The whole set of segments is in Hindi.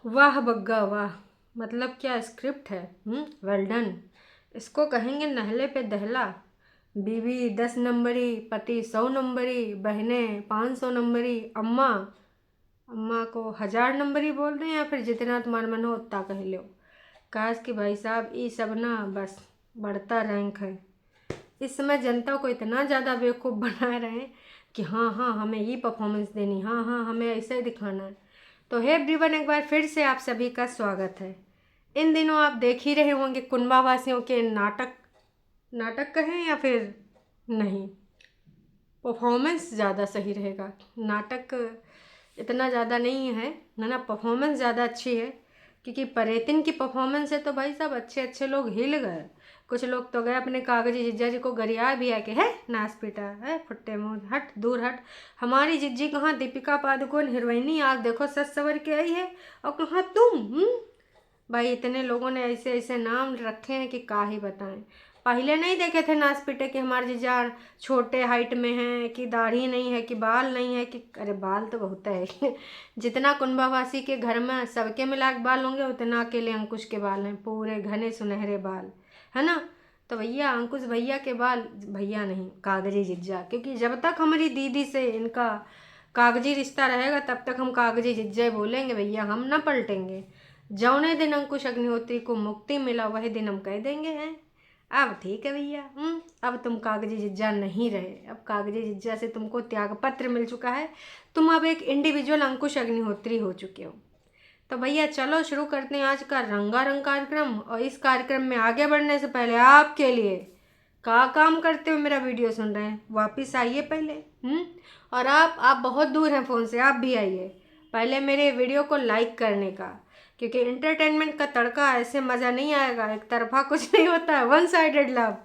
वाह बग्गा वाह। मतलब क्या स्क्रिप्ट है। Well done. इसको कहेंगे नहले पे दहला। बीवी 10 नंबरी, पति 100 नंबरी, बहनें 500 नंबरी, अम्मा अम्मा को 1000 नंबरी बोल दें या फिर जितना तुम्हारा मन हो उतना कह लो। काश कि भाई साहब ये सब ना बस बढ़ता रैंक है। इस समय जनता को इतना ज़्यादा बेवकूफ़ बना रहे हैं कि हाँ हाँ हमें ये परफॉर्मेंस देनी, हाँ हाँ हमें ऐसे ही दिखाना है। तो हे एवरीवन, एक बार फिर से आप सभी का स्वागत है। इन दिनों आप देख ही रहे होंगे कुंबा वासियों के नाटक। नाटक कहें या फिर नहीं, परफॉर्मेंस ज़्यादा सही रहेगा। नाटक इतना ज़्यादा नहीं है ना, परफॉर्मेंस ज़्यादा अच्छी है। क्योंकि परेतिन की परफॉर्मेंस है तो भाई साहब अच्छे अच्छे लोग हिल गए। कुछ लोग तो गए अपने कागजी जिज्जा जी को गरिया भी आके, है नाच पीटा है फुट्टे मुँह, हट दूर हट। हमारी जिज्जी कहाँ दीपिका पादुकोण हीरोइनी, आज देखो सच सवर के आई है, और कहाँ तुम। भाई इतने लोगों ने ऐसे ऐसे नाम रखे हैं कि क्या ही बताएं। पहले नहीं देखे थे नाच पीटे कि हमारे जीजा छोटे हाइट में हैं, कि दाढ़ी नहीं है, कि बाल नहीं है, कि अरे बाल तो बहुत है जितना कुंभावासी के घर में सबके मिला के बाल होंगे उतना अकेले अंकुश के बाल हैं, पूरे घने सुनहरे बाल, है ना। तो भैया अंकुश भैया के बाल, भैया नहीं कागजी जिज्जा, क्योंकि जब तक हमारी दीदी से इनका कागजी रिश्ता रहेगा तब तक हम कागजी जिज्जा बोलेंगे भैया, हम ना पलटेंगे। जौने दिन अंकुश अग्निहोत्री को मुक्ति मिला वही दिन हम कह देंगे हैं अब ठीक है भैया, अब तुम कागजी जिज्जा नहीं रहे, अब कागजी जिज्जा से तुमको त्याग पत्र मिल चुका है, तुम अब एक इंडिविजुअल अंकुश अग्निहोत्री हो चुके हो। तो भैया चलो शुरू करते हैं आज का रंगारंग कार्यक्रम। और इस कार्यक्रम में आगे बढ़ने से पहले आपके लिए क्या काम करते हो मेरा वीडियो सुन रहे हैं, वापस आइए पहले। और आप बहुत दूर हैं फ़ोन से, आप भी आइए पहले मेरे वीडियो को लाइक करने का, क्योंकि इंटरटेनमेंट का तड़का ऐसे मज़ा नहीं आएगा, एक तरफा कुछ नहीं होता है, वन साइडेड लव।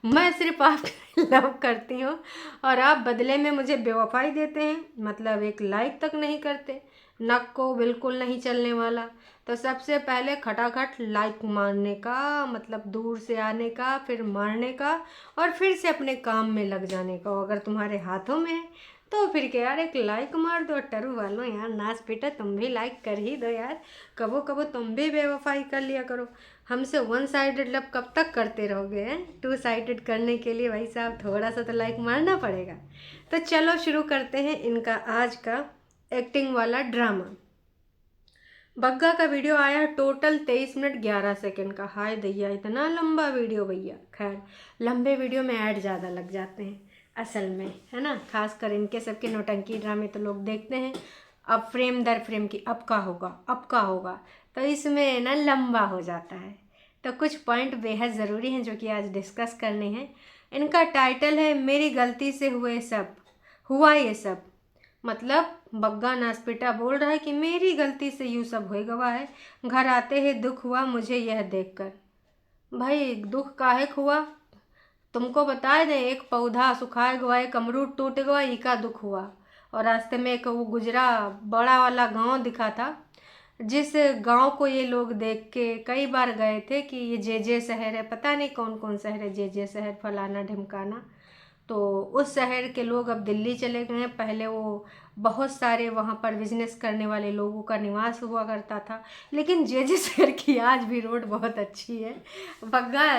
मैं सिर्फ आपको लव करती हूँ और आप बदले में मुझे बेवफाई देते हैं, मतलब एक लाइक तक नहीं करते, नक को बिल्कुल नहीं चलने वाला। तो सबसे पहले खटाखट लाइक मारने का, मतलब दूर से आने का, फिर मारने का, और फिर से अपने काम में लग जाने का। अगर तुम्हारे हाथों में है तो फिर क्या यार, एक लाइक मार दो। टरू वालों यार, नाच पीटा तुम भी लाइक कर ही दो यार, कबो कबो तुम भी बेवफाई कर लिया करो। हमसे वन साइडेड लव कब तक करते रहोगे हैं, टू साइडेड करने के लिए भाई साहब थोड़ा सा तो लाइक मारना पड़ेगा। तो चलो शुरू करते हैं इनका आज का एक्टिंग वाला ड्रामा। बग्गा का वीडियो आया टोटल 23 मिनट 11 सेकंड का। हाय दैया, इतना लंबा वीडियो भैया। खैर, लंबे वीडियो में ऐड ज़्यादा लग जाते हैं असल में, है ना। खासकर इनके सबके नौटंकी ड्रामे तो लोग देखते हैं अब फ्रेम दर फ्रेम की, अब का होगा अब का होगा, तो इसमें ना लंबा हो जाता है। तो कुछ पॉइंट बेहद ज़रूरी हैं जो कि आज डिस्कस करने हैं। इनका टाइटल है मेरी गलती से हुआ ये सब। मतलब बग्गा नासपीटा बोल रहा है कि मेरी गलती से यूँ सब हो गवा है, घर आते ही दुख हुआ मुझे यह देखकर। भाई दुख काहे हुआ, तुमको बताए दे, एक पौधा सुखाए गवा, एक अमरूद टूट गवा, ई का दुख हुआ। और रास्ते में एक वो गुजरा बड़ा वाला गांव दिखा था, जिस गांव को ये लोग देख के कई बार गए थे कि ये जे शहर है, पता नहीं कौन कौन शहर है, जे शहर फलाना ढिमकाना। तो उस शहर के लोग अब दिल्ली चले गए हैं। पहले वो बहुत सारे वहाँ पर बिजनेस करने वाले लोगों का निवास हुआ करता था, लेकिन जे शहर की आज भी रोड बहुत अच्छी है। बग्गा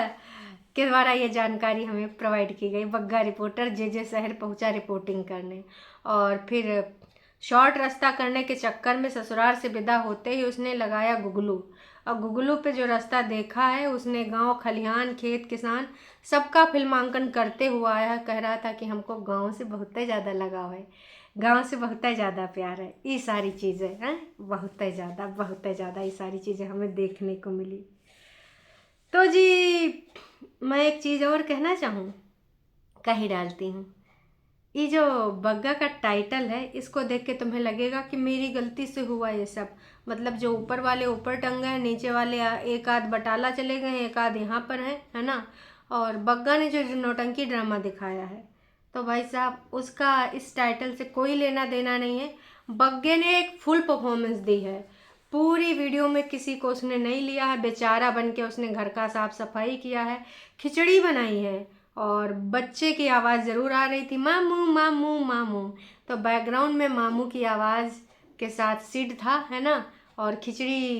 के द्वारा ये जानकारी हमें प्रोवाइड की गई। बग्गा रिपोर्टर जे शहर पहुँचा रिपोर्टिंग करने, और फिर शॉर्ट रास्ता करने के चक्कर में ससुराल से विदा होते ही उसने लगाया गुगलू। और गुगलू पे जो रास्ता देखा है उसने गांव खलिहान खेत किसान सबका फिल्मांकन करते हुआ आया, कह रहा था कि हमको गांव से बहुत ही ज़्यादा लगाव है, गांव से बहुत ही ज़्यादा प्यार है। ये सारी चीज़ें हैं, बहुत ही ज़्यादा ये सारी चीज़ें हमें देखने को मिली। तो जी मैं एक चीज़ और कहना चाहूँ, कही डालती हूँ। ये जो बग्गा का टाइटल है इसको देख के तुम्हें लगेगा कि मेरी गलती से हुआ ये सब, मतलब जो ऊपर वाले ऊपर टंग गए, नीचे वाले एक आध बटाला चले गए, एक आध यहाँ पर है ना। और बग्गा ने जो नौटंकी ड्रामा दिखाया है तो भाई साहब उसका इस टाइटल से कोई लेना देना नहीं है। बग्गे ने एक फुल परफॉर्मेंस दी है, पूरी वीडियो में किसी को उसने नहीं लिया है, बेचारा बन के उसने घर का साफ सफाई किया है, खिचड़ी बनाई है। और बच्चे की आवाज़ ज़रूर आ रही थी, मामू मामू मामू, तो बैकग्राउंड में मामू की आवाज़ के साथ सिड था, है ना। और खिचड़ी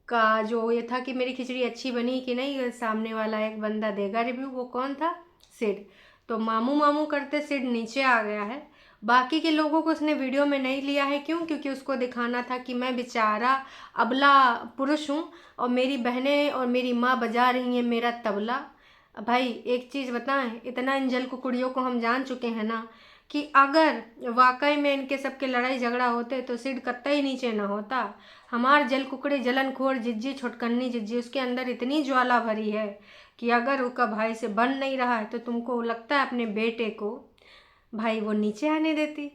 का जो ये था कि मेरी खिचड़ी अच्छी बनी कि नहीं, सामने वाला एक बंदा देगा रिव्यू। वो कौन था? सिड। तो मामू मामू करते सिड नीचे आ गया है। बाकी के लोगों को उसने वीडियो में नहीं लिया है। क्यों? क्योंकि उसको दिखाना था कि मैं बेचारा अबला पुरुष हूँ और मेरी बहनें और मेरी माँ बजा रही हैं मेरा तबला। भाई एक चीज़ बताएं, इतना इन जल कुकुड़ियों को हम जान चुके हैं ना कि अगर वाकई में इनके सबके लड़ाई झगड़ा होते तो सिड कतई नीचे ना होता। हमार जल कुकड़े जलनखोर जिज्जी छोटकन्नी जिज्जी, उसके अंदर इतनी ज्वाला भरी है कि अगर उसका भाई से बन नहीं रहा है तो तुमको लगता है अपने बेटे को भाई वो नीचे आने देती?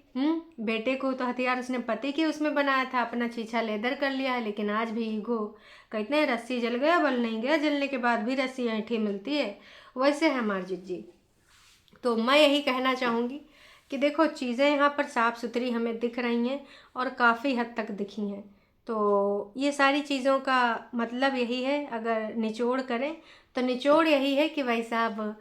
बेटे को तो हथियार उसने पति के उसमें बनाया था, अपना छीछा लेदर कर लिया है, लेकिन आज भी ईगो। कहते हैं रस्सी जल गया बल नहीं गया, जलने के बाद भी रस्सी ऐंठी मिलती है। वैसे है हमार जिज्जी। तो मैं यही कहना चाहूँगी कि देखो चीज़ें यहाँ पर साफ़ सुथरी हमें दिख रही हैं और काफ़ी हद तक दिखी हैं। तो ये सारी चीज़ों का मतलब यही है, अगर निचोड़ करें तो निचोड़ यही है कि भाई साहब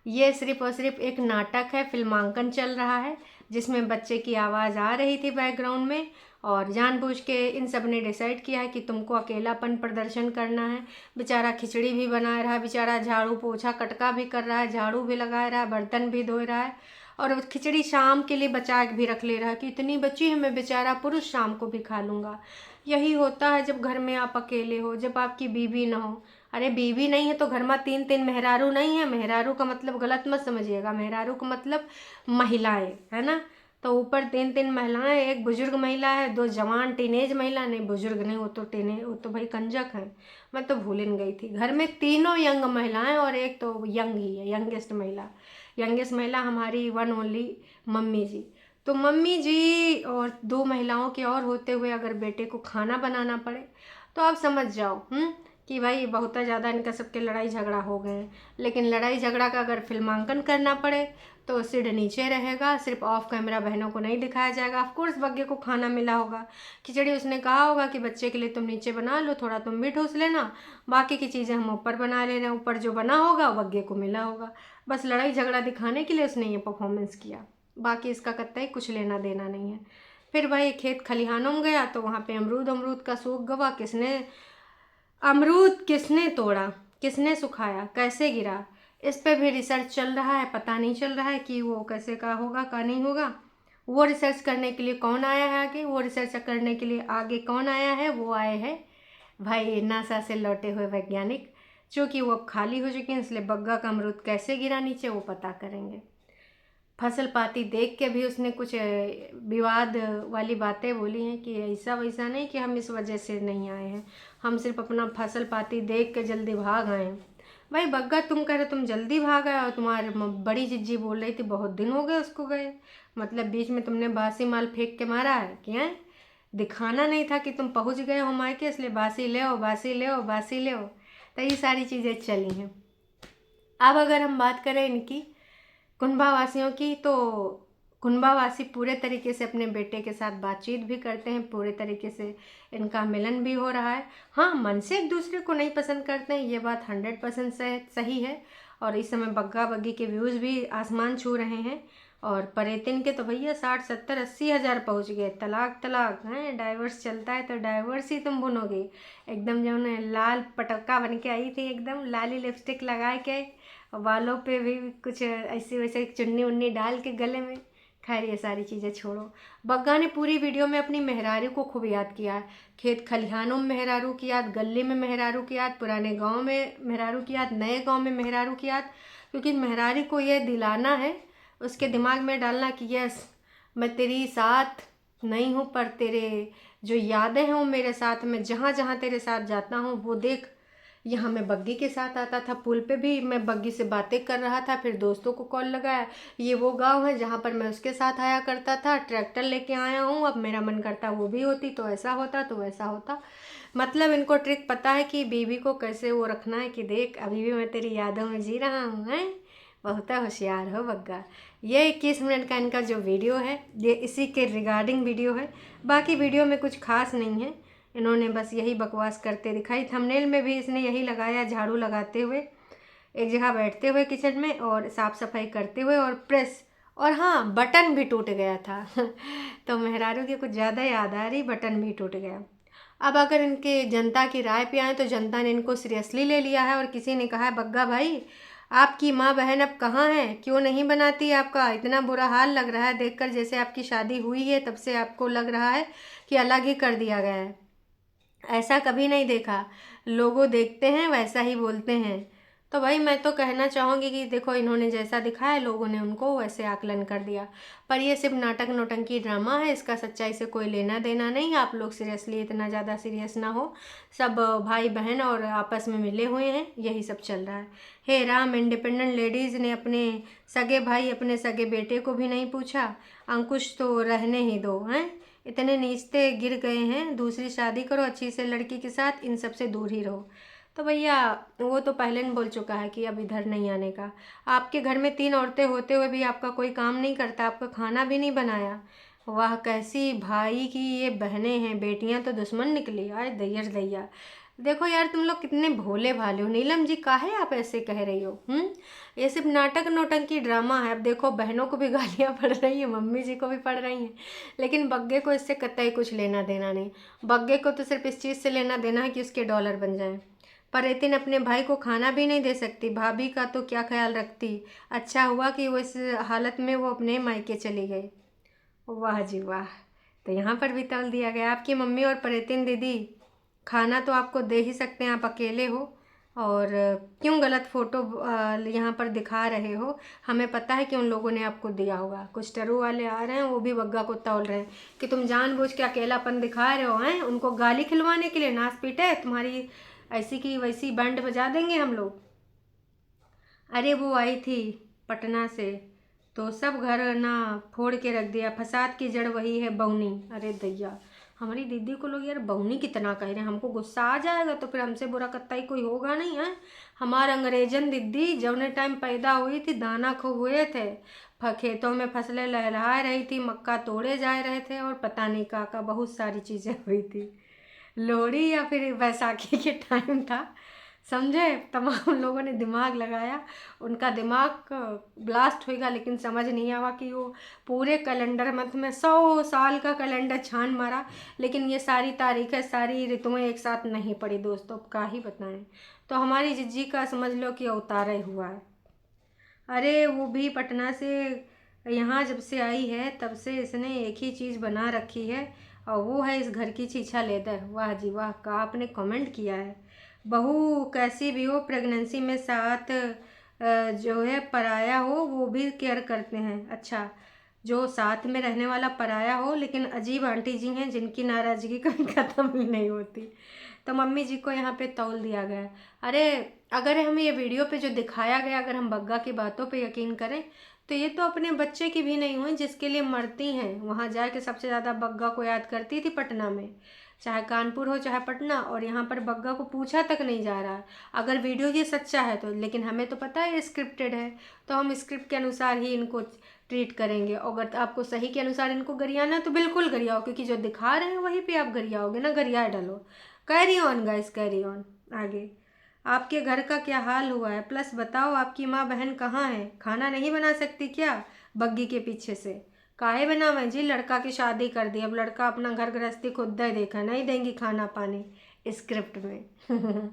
ये सिर्फ़ और सिर्फ एक नाटक है, फिल्मांकन चल रहा है जिसमें बच्चे की आवाज़ आ रही थी बैकग्राउंड में, और जानबूझ के इन सब ने डिसाइड किया है कि तुमको अकेलापन प्रदर्शन करना है। बेचारा खिचड़ी भी बना रहा है, बेचारा झाड़ू पोछा कटका भी कर रहा है, झाड़ू भी लगा रहा है, बर्तन भी धो रहा है, और खिचड़ी शाम के लिए बचा के भी रख ले रहा है कि इतनी बची है, मैं बेचारा पुरुष शाम को भी खा लूँगा। यही होता है जब घर में आप अकेले हो, जब आपकी बीवी ना हो। अरे बीवी नहीं है तो घर में तीन तीन मेहरारू नहीं है। मेहरारू का मतलब गलत मत समझिएगा, मेहरारू का मतलब महिलाएं, है ना। तो ऊपर तीन तीन महिलाएं, एक बुजुर्ग महिला है, दो जवान टीनेज महिला, नहीं बुजुर्ग नहीं, वो तो वो तो भाई कंजक है, मैं तो भूलन गई थी। घर में तीनों यंग महिलाएं और एक तो यंग ही है, यंगेस्ट महिला। यंगेस्ट महिला हमारी वन ओनली मम्मी जी। तो मम्मी जी और दो महिलाओं के और होते हुए अगर बेटे को खाना बनाना पड़े तो आप समझ जाओ कि भाई बहुत ज़्यादा इनका सबके लड़ाई झगड़ा हो गए हैं। लेकिन लड़ाई झगड़ा का अगर फिल्मांकन करना पड़े तो सिड नीचे रहेगा, सिर्फ ऑफ कैमरा बहनों को नहीं दिखाया जाएगा। ऑफ कोर्स बग्गे को खाना मिला होगा, खिचड़ी उसने कहा होगा कि बच्चे के लिए तुम नीचे बना लो, थोड़ा तुम भी ठूस लेना, बाकी की चीज़ें हम ऊपर बना ले रहे हैं। ऊपर जो बना होगा बग्गे को मिला होगा। बस लड़ाई झगड़ा दिखाने के लिए उसने ये परफॉर्मेंस किया, बाकी इसका कतई कुछ लेना देना नहीं है। फिर भाई खेत खलिहानों में गया तो वहाँ पे अमरूद का सूख गवा। अमरूद किसने तोड़ा, किसने सुखाया, कैसे गिरा, इस पे भी रिसर्च चल रहा है। पता नहीं चल रहा है कि वो कैसे का होगा का नहीं होगा। वो रिसर्च करने के लिए कौन आया है आगे, वो रिसर्च करने के लिए आगे कौन आया है? वो आए हैं भाई नासा से लौटे हुए वैज्ञानिक, चूँकि वो अब खाली हो चुके हैं, इसलिए बग्गा का अमरूद कैसे गिरा नीचे वो पता करेंगे। फसल पाती देख के भी उसने कुछ विवाद वाली बातें बोली हैं कि ऐसा वैसा नहीं कि हम इस वजह से नहीं आए हैं, हम सिर्फ अपना फसल पाती देख के जल्दी भाग आए हैं। भाई बग्गा तुम कह रहे तुम जल्दी भाग आए और तुम्हारे बड़ी जिज्जी बोल रही थी बहुत दिन हो गए उसको गए, मतलब बीच में तुमने बासी माल फेंक के मारा है क्या? दिखाना नहीं था कि तुम पहुंच गए हो मायके, इसलिए बासी ले आओ बासी ले आओ बासी ले आओ। तो ये सारी चीज़ें चली हैं। अब अगर हम बात करें इनकी कुंभावासियों की, तो कुंभावासी पूरे तरीके से अपने बेटे के साथ बातचीत भी करते हैं, पूरे तरीके से इनका मिलन भी हो रहा है। हाँ, मन से एक दूसरे को नहीं पसंद करते हैं, ये बात 100% सही है। और इस समय बग्गा बग्गी के व्यूज़ भी आसमान छू रहे हैं, और परेतिन के तो भैया 60 70 80 हज़ार पहुँच गए। तलाक हैं, डाइवर्स चलता है तो डाइवर्स ही तुम बुनोगे। एकदम जो है लाल पटक्का बन के आई थी, एकदम लाली लिपस्टिक लगा के, बालों पे भी कुछ ऐसी वैसे चुन्नी उन्नी डाल के गले में। खैर ये सारी चीज़ें छोड़ो। बग्गा ने पूरी वीडियो में अपनी मेहरारू को खूब याद किया है। खेत खलिहानों में मेहरारू की याद, गले में मेहरारू की याद, पुराने गांव में मेहरारू की याद, नए गांव में मेहरारू की याद। क्योंकि मेहरारू को ये दिलाना है, उसके दिमाग में डालना कि यस मैं तेरी साथ नहीं हूँ, पर तेरे जो यादें हैं वो मेरे साथ में, जहाँ जहाँ तेरे साथ जाता हूँ वो देख। यहाँ मैं बग्गी के साथ आता था, पुल पे भी मैं बग्गी से बातें कर रहा था, फिर दोस्तों को कॉल लगाया, ये वो गांव है जहाँ पर मैं उसके साथ आया करता था, ट्रैक्टर लेके आया हूँ, अब मेरा मन करता वो भी होती तो ऐसा होता तो वैसा होता। मतलब इनको ट्रिक पता है कि बीवी को कैसे वो रखना है कि देख अभी भी मैं तेरी यादों में जी रहा हूँ। हैं, बहुत होशियार हो बग्गा। ये 21 मिनट का इनका जो वीडियो है ये इसी के रिगार्डिंग वीडियो है। बाकी वीडियो में कुछ खास नहीं है, इन्होंने बस यही बकवास करते दिखाई। थंबनेल में भी इसने यही लगाया, झाड़ू लगाते हुए एक जगह बैठते हुए किचन में और साफ़ सफाई करते हुए और प्रेस, और हाँ बटन भी टूट गया था तो मेहरारू की कुछ ज़्यादा याद आ रही, बटन भी टूट गया। अब अगर इनके जनता की राय पे आए तो जनता ने इनको सीरियसली ले लिया है और किसी ने कहा है बग्गा भाई आपकी माँ बहन अब कहाँ है, क्यों नहीं बनाती, आपका इतना बुरा हाल लग रहा है देखकर, जैसे आपकी शादी हुई है तब से आपको लग रहा है कि अलग ही कर दिया गया है। ऐसा कभी नहीं देखा, लोगों देखते हैं वैसा ही बोलते हैं। तो भाई मैं तो कहना चाहूँगी कि देखो इन्होंने जैसा दिखाया लोगों ने उनको वैसे आकलन कर दिया, पर ये सिर्फ नाटक नौटंकी ड्रामा है, इसका सच्चाई से कोई लेना देना नहीं। आप लोग सीरियसली इतना ज़्यादा सीरियस ना हो, सब भाई बहन और आपस में मिले हुए हैं, यही सब चल रहा है। हे राम, इंडिपेंडेंट लेडीज़ ने अपने सगे भाई अपने सगे बेटे को भी नहीं पूछा, अंकुश तो रहने ही दो हैं, इतने नीचते गिर गए हैं, दूसरी शादी करो अच्छी से लड़की के साथ, इन सब से दूर ही रहो। तो भैया वो तो पहले ने बोल चुका है कि अब इधर नहीं आने का। आपके घर में 3 औरतें होते हुए भी आपका कोई काम नहीं करता, आपका खाना भी नहीं बनाया। वाह कैसी भाई की ये बहनें हैं, बेटियां तो दुश्मन निकली। आए दैयर दैया, देखो यार तुम लोग कितने भोले भाले हो। नीलम जी काहे आप ऐसे कह रही हो? ये सिर्फ नाटक नौटंकी ड्रामा है। अब देखो बहनों को भी गालियाँ पड़ रही हैं, मम्मी जी को भी पड़ रही हैं, लेकिन बग्गे को इससे कतई कुछ लेना देना नहीं। बग्गे को तो सिर्फ इस चीज़ से लेना देना है कि उसके डॉलर बन जाएं। पर एतिन अपने भाई को खाना भी नहीं दे सकती, भाभी का तो क्या ख्याल रखती। अच्छा हुआ कि वो इस हालत में वो अपने मायके चली गई। वाह जी वाह, तो यहाँ पर भी तल दिया गया। आपकी मम्मी और परेतिन दीदी खाना तो आपको दे ही सकते हैं, आप अकेले हो, और क्यों गलत फ़ोटो यहाँ पर दिखा रहे हो? हमें पता है कि उन लोगों ने आपको दिया होगा। कुछ टरू वाले आ रहे हैं, वो भी बग्गा को तौल रहे हैं कि तुम जानबूझ के अकेलापन दिखा रहे हो हैं, उनको गाली खिलवाने के लिए। नाच पीटे तुम्हारी ऐसी की वैसी बैंड बजा देंगे हम लोग। अरे वो आई थी पटना से तो सब घर ना फोड़ के रख दिया, फसाद की जड़ वही है बौनी। अरे दैया, हमारी दीदी को लोग यार बौनी कितना कह रहे हैं, हमको गुस्सा आ जाएगा तो फिर हमसे बुरा कत्ताई कोई होगा नहीं है। हमारे अंग्रेजन दीदी जौने टाइम पैदा हुई थी दाना खूब हुए थे, खेतों में फसलें लहलहा रही थी, मक्का तोड़े जा रहे थे, और पता नहीं का बहुत सारी चीज़ें हुई थी। लोहड़ी या फिर बैसाखी के टाइम था, समझे? तमाम लोगों ने दिमाग लगाया, उनका दिमाग ब्लास्ट होएगा, लेकिन समझ नहीं आवा कि वो पूरे कैलेंडर मंथ में 100 साल का कैलेंडर छान मारा, लेकिन ये सारी तारीखें सारी ऋतुएं एक साथ नहीं पड़ी दोस्तों, क्या ही बताएं। तो हमारी जिज्जी का समझ लो कि अवतार ही हुआ है। अरे वो भी पटना से यहाँ जब से आई है तब से इसने एक ही चीज़ बना रखी है, और वो है इस घर की छीछा लेदर। वाह जी वाह, का आपने कमेंट किया है। बहू कैसी भी हो, प्रेगनेंसी में साथ जो है पराया हो वो भी केयर करते हैं। अच्छा, जो साथ में रहने वाला पराया हो, लेकिन अजीब आंटी जी हैं जिनकी नाराज़गी कभी ख़त्म ही नहीं होती। तो मम्मी जी को यहाँ पे तौल दिया गया है। अरे अगर हम ये वीडियो पे जो दिखाया गया, अगर हम बग्गा की बातों पे यकीन करें तो ये तो अपने बच्चे की भी नहीं हुई जिसके लिए मरती हैं। वहाँ जाके सबसे ज़्यादा बग्गा को याद करती थी पटना में, चाहे कानपुर हो चाहे पटना, और यहाँ पर बग्गा को पूछा तक नहीं जा रहा। अगर वीडियो ये सच्चा है तो, लेकिन हमें तो पता है ये स्क्रिप्टेड है, तो हम स्क्रिप्ट के अनुसार ही इनको ट्रीट करेंगे। अगर आपको सही के अनुसार इनको गरियाना है तो बिल्कुल गरियाओ, क्योंकि जो दिखा रहे हैं वहीं पे आप गरियाओगे ना, गरिया डालो। Carry on guys, carry on. आगे आपके घर का क्या हाल हुआ है, प्लस बताओ आपकी माँ बहन कहाँ है, खाना नहीं बना सकती क्या बग्गी के पीछे से? काहे बनावे जी, लड़का की शादी कर दी, अब लड़का अपना घर गृहस्थी खुद ही देखा, नहीं देंगी खाना पानी स्क्रिप्ट में।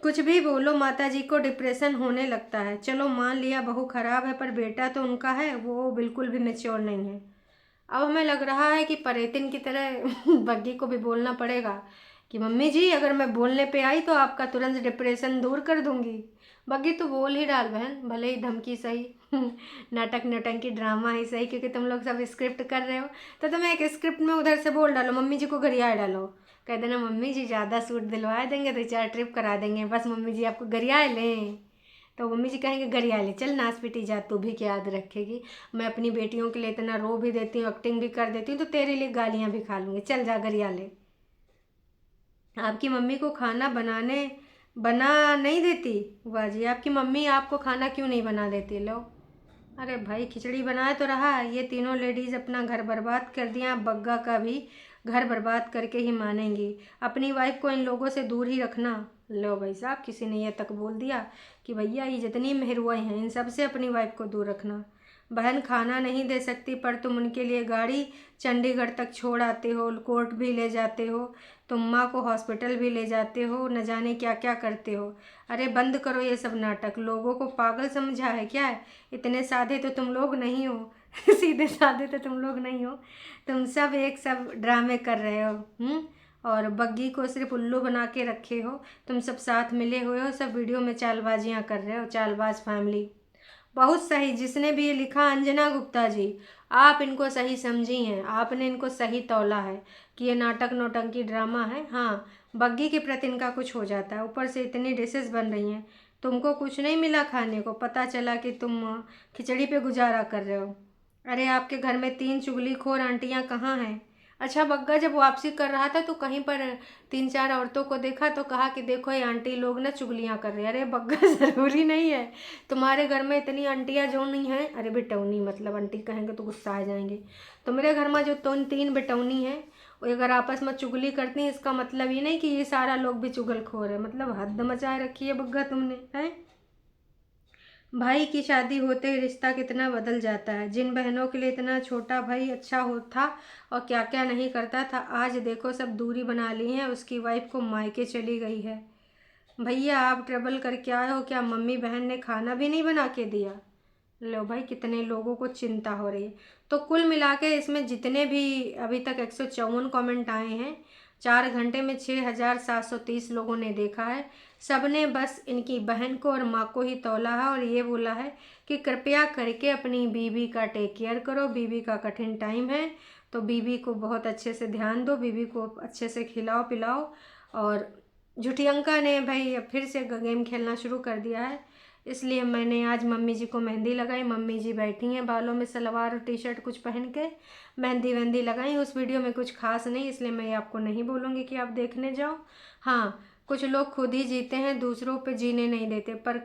कुछ भी बोलो माता जी को डिप्रेशन होने लगता है। चलो मान लिया बहू खराब है, पर बेटा तो उनका है, वो बिल्कुल भी मैच्योर नहीं है। अब हमें लग रहा है कि परेतिन की तरह बग्गी को भी बोलना पड़ेगा कि मम्मी जी अगर मैं बोलने पे आई तो आपका तुरंत डिप्रेशन दूर कर दूंगी। बग्गी तो बोल ही डाल बहन, भले ही धमकी सही, नाटक नौटंकी ड्रामा ही सही, क्योंकि तुम लोग सब स्क्रिप्ट कर रहे हो, तो तुम एक स्क्रिप्ट में उधर से बोल डालो, मम्मी जी को गरिया डालो, कह देना मम्मी जी ज़्यादा सूट दिलवा देंगे, 2-4 ट्रिप करा देंगे, बस मम्मी जी आपको गरिया लें। तो मम्मी जी कहेंगे गरिया ले, चल नाच पीटी जा, तू भी क्या याद रखेगी, मैं अपनी बेटियों के लिए इतना रो भी देती हूँ, एक्टिंग भी कर देती हूँ, तो तेरे लिए गालियाँ भी खा लूँगी, चल जा गरिया ले। आपकी मम्मी को खाना बना नहीं देती? वाह जी, आपकी मम्मी आपको खाना क्यों नहीं बना देती? लो, अरे भाई खिचड़ी बनाए तो रहा, ये तीनों लेडीज़ अपना घर बर्बाद कर दिया, बग्गा का भी घर बर्बाद करके ही मानेंगी। अपनी वाइफ को इन लोगों से दूर ही रखना। लो भाई साहब, किसी ने यह तक बोल दिया कि भैया ये जितनी मेहरुआई हैं इन सब से अपनी वाइफ को दूर रखना। बहन खाना नहीं दे सकती पर तुम उनके लिए गाड़ी चंडीगढ़ तक छोड़ आते हो, कोर्ट भी ले जाते हो, तुम माँ को हॉस्पिटल भी ले जाते हो, न जाने क्या क्या करते हो। अरे बंद करो ये सब नाटक, लोगों को पागल समझा है क्या है? इतने सादे तो तुम लोग नहीं हो सीधे साधे तो तुम लोग नहीं हो, तुम सब एक सब ड्रामे कर रहे हो। और बग्गी को सिर्फ उल्लू बना के रखे हो, तुम सब साथ मिले हुए हो, सब वीडियो में चालबाजियाँ कर रहे हो, चालबाज फैमिली। बहुत सही, जिसने भी ये लिखा अंजना गुप्ता जी, आप इनको सही समझी हैं, आपने इनको सही तौला है कि ये नाटक नौटंकी ड्रामा है। हाँ, बग्गी के प्रति इनका कुछ हो जाता है, ऊपर से इतनी डिशेस बन रही हैं, तुमको कुछ नहीं मिला खाने को, पता चला कि तुम खिचड़ी पे गुजारा कर रहे हो। अरे आपके घर में 3 चुगलीखोर आंटियां कहाँ हैं? अच्छा बग्गा जब वापसी कर रहा था तो कहीं पर 3-4 औरतों को देखा तो कहा कि देखो ये आंटी लोग ना चुगलियाँ कर रही है। अरे बग्गा ज़रूरी नहीं है, तुम्हारे घर में इतनी आंटियाँ जो नहीं हैं, अरे बेटौनी मतलब आंटी कहेंगे तो गुस्सा आ जाएंगे। तो मेरे घर में जो 3 बेटौनी हैं वो अगर आपस में चुगली करती हैं, इसका मतलब ये नहीं कि ये सारा लोग भी चुगलखोर है। मतलब हद मचाए रखी है बग्गा तुमने, है? भाई की शादी होते ही रिश्ता कितना बदल जाता है। जिन बहनों के लिए इतना छोटा भाई अच्छा हो था और क्या क्या नहीं करता था, आज देखो सब दूरी बना ली है, उसकी वाइफ को मायके चली गई है। भैया आप ट्रबल करके आए हो क्या? मम्मी बहन ने खाना भी नहीं बना के दिया? लो भाई, कितने लोगों को चिंता हो रही है। तो कुल मिला के इसमें जितने भी अभी तक 154 कमेंट आए हैं, 4 घंटे में 6730 लोगों ने देखा है। सबने बस इनकी बहन को और माँ को ही तौला है और ये बोला है कि कृपया करके अपनी बीवी का टेक केयर करो, बीवी का कठिन टाइम है, तो बीवी को बहुत अच्छे से ध्यान दो, बीवी को अच्छे से खिलाओ पिलाओ। और झुटियंका ने भाई फिर से गेम खेलना शुरू कर दिया है, इसलिए मैंने आज मम्मी जी को मेहंदी लगाई। मम्मी जी बैठी हैं बालों में सलवार और टी शर्ट कुछ पहन के, मेहंदी वेहंदी लगाई। उस वीडियो में कुछ खास नहीं, इसलिए मैं आपको नहीं बोलूँगी कि आप देखने जाओ। हाँ, कुछ लोग खुद ही जीते हैं, दूसरों पे जीने नहीं देते, पर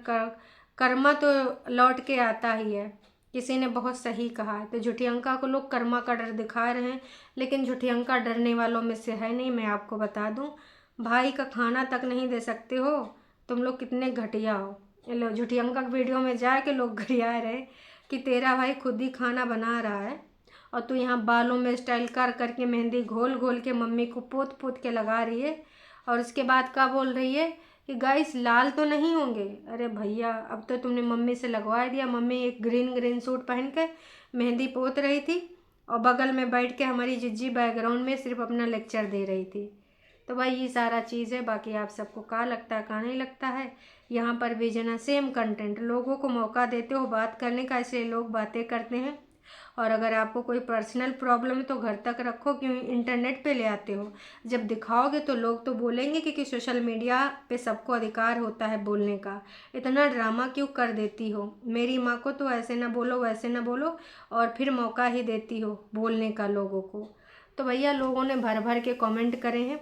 कर्मा तो लौट के आता ही है। किसी ने बहुत सही कहा है। तो झुटियंका को लोग कर्मा का डर दिखा रहे हैं, लेकिन झुटियंका डरने वालों में से है नहीं। मैं आपको बता दूं, भाई का खाना तक नहीं दे सकते हो, तुम लोग कितने घटिया हो। लो, झुटियंका की वीडियो में जाके लोग गरिया रहे कि तेरा भाई खुद ही खाना बना रहा है और तू यहाँ बालों में स्टाइल कर करके मेहंदी घोल घोल के मम्मी को पोत पोत के लगा रही है। और उसके बाद क्या बोल रही है कि गाइस लाल तो नहीं होंगे। अरे भैया, अब तो तुमने मम्मी से लगवा दिया। मम्मी एक ग्रीन ग्रीन सूट पहन के मेहंदी पोत रही थी और बगल में बैठ के हमारी जिज्जी बैकग्राउंड में सिर्फ अपना लेक्चर दे रही थी। तो भाई ये सारा चीज़ है, बाकी आप सबको क्या लगता है क्या नहीं लगता है। यहाँ पर भी जना सेम कंटेंट, लोगों को मौका देते हो बात करने का, इसलिए लोग बातें करते हैं। और अगर आपको कोई पर्सनल प्रॉब्लम है तो घर तक रखो, क्यों इंटरनेट पे ले आते हो? जब दिखाओगे तो लोग तो बोलेंगे कि सोशल मीडिया पे सबको अधिकार होता है बोलने का, इतना ड्रामा क्यों कर देती हो? मेरी माँ को तो ऐसे ना बोलो वैसे ना बोलो, और फिर मौका ही देती हो बोलने का लोगों को। तो भैया लोगों ने भर भर के कमेंट करे हैं।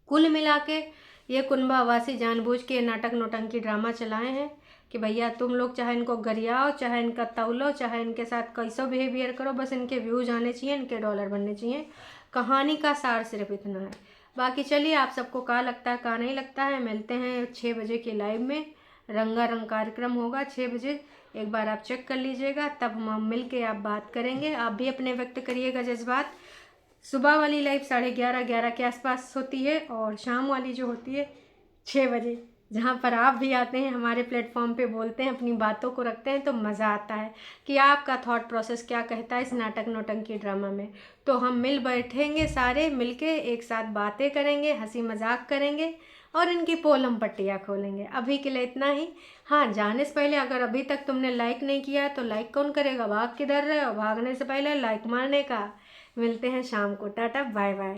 कुल मिला के ये कुनबा आवासी जानबूझ के नाटक नौटंकी ड्रामा चलाए हैं कि भैया तुम लोग चाहे इनको गरियाओ, चाहे इनका तौलो, चाहे इनके साथ कैसा बिहेवियर करो, बस इनके व्यूज आने चाहिए, इनके डॉलर बनने चाहिए। कहानी का सार सिर्फ इतना है। बाकी चलिए, आप सबको क्या लगता है क्या नहीं लगता है। मिलते हैं 6 बजे के लाइव में, रंगारंग कार्यक्रम होगा 6 बजे, एक बार आप चेक कर लीजिएगा, तब हम मिल के आप बात करेंगे। आप भी अपने व्यक्त करिएगा जज्बात। सुबह वाली लाइव 11:30 के आसपास होती है और शाम वाली जो होती है 6 बजे, जहाँ पर आप भी आते हैं हमारे प्लेटफॉर्म पे, बोलते हैं अपनी बातों को रखते हैं, तो मज़ा आता है कि आपका थॉट प्रोसेस क्या कहता है इस नाटक नौटंकी ड्रामा में। तो हम मिल बैठेंगे, सारे मिलके एक साथ बातें करेंगे, हंसी मजाक करेंगे और इनकी पोलम पट्टियाँ खोलेंगे। अभी के लिए इतना ही। हाँ, जाने से पहले अगर अभी तक तुमने लाइक नहीं किया है तो लाइक कौन करेगा? भाग किधर रहे हो? भागने से पहले लाइक मारने का। मिलते हैं शाम को, टाटा बाय बाय।